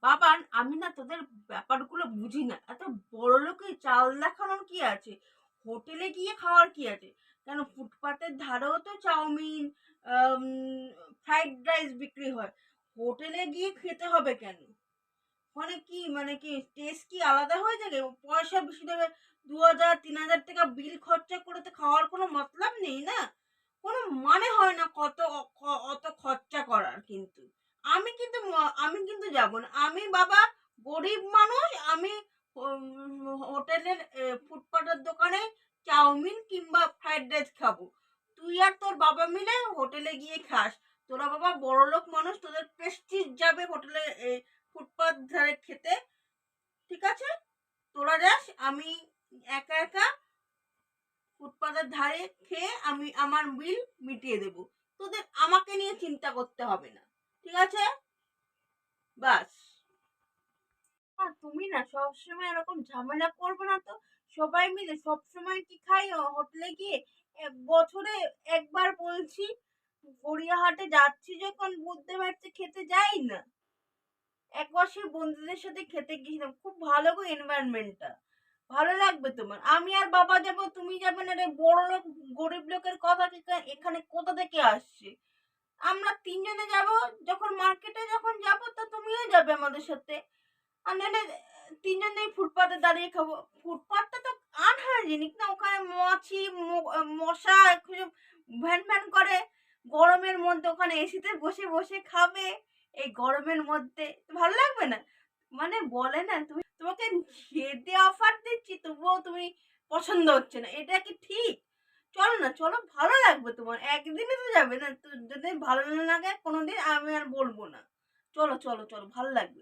বাবা আমি না তোদের ব্যাপারগুলো বুঝি না, এত বড় লোকের চাল দেখানোর কি আছে? হোটেলে গিয়ে খাওয়ার কি আছে? কেন ফুটপাতের ধারেও তো চাউমিন, ফ্রাইড রাইস বিক্রি হয়, হোটেলে গিয়ে খেতে হবে কেন? মানে কি টেস্ট কি আলাদা হয়ে যাবে? পয়সা বেশি দেবে, 2,000 3,000 টাকা বিল খরচা করে তো খাওয়ার কোনো মতলব নেই না, কোনো মানে হয় না অত খরচা করার। কিন্তু আমি কিন্তু যাব না। আমি বাবা গরিব মানুষ, আমি হোটেলের ফুটপাতের দোকানে চাউমিন কিংবা ফ্রাইড রাইস খাবো। তুই আর তোর বাবা মিলে হোটেলে গিয়ে খাস। তোরা বাবা বড়লোক মানুষ, তোদের প্রেস্টিজ যাবে হোটেলে ফুটপাত ধারে খেতে। ঠিক আছে, তোরা যাস, আমি একা একা ফুটপাতের ধারে খেয়ে আমি আমার বিল মিটিয়ে দেব। তোদের আমাকে নিয়ে চিন্তা করতে হবে না, ঠিক আছে? বাস। আর তুমি না সবসময় এরকম ঝামেলা করবে না তো। সবাই মিলে সবসময় কি খাই হোটেলে গিয়ে? বছরে একবার বলছি, গড়িয়াহাটে যাচ্ছি যখন বুঝতে পারছি খেতে যাই না। একবার সেই বন্ধুদের সাথে খেতে গিয়েছিলাম, খুব ভালো গো এনভায়রনমেন্টটা, ভালো লাগবে তোমার। আমি আর বাবা যাব, তুমি যাবে না রে? বড় লোক গরিব লোকের কথা এখানে কোথা থেকে আসছে? আমরা তিনজনে যাব, যখন মার্কেটে যখন যাব তো তুমিও যাবে আমাদের সাথে। আর নাহলে তিনজনেই ফুটপাতে দাঁড়িয়ে খাবো। ফুটপাতটা তো আনহাইজেনিক না, ওখানে মাছি মশা একটু ভ্যান ভ্যান করে। গরমের মধ্যে ওখানে এসিতে বসে বসে খাবে এই গরমের মধ্যে, ভালো লাগবে না? মানে বলে না, তোমাকে খেতে অফার দিচ্ছি তবুও তুমি পছন্দ হচ্ছে না, এটা কি ঠিক? চলো না, চলো, ভালো লাগবে তোমার, একদিনে তো যাবে না তো। যদি ভালো না লাগে কোনোদিন আমি আর বলবো না। চলো চলো চলো, ভালো লাগবে।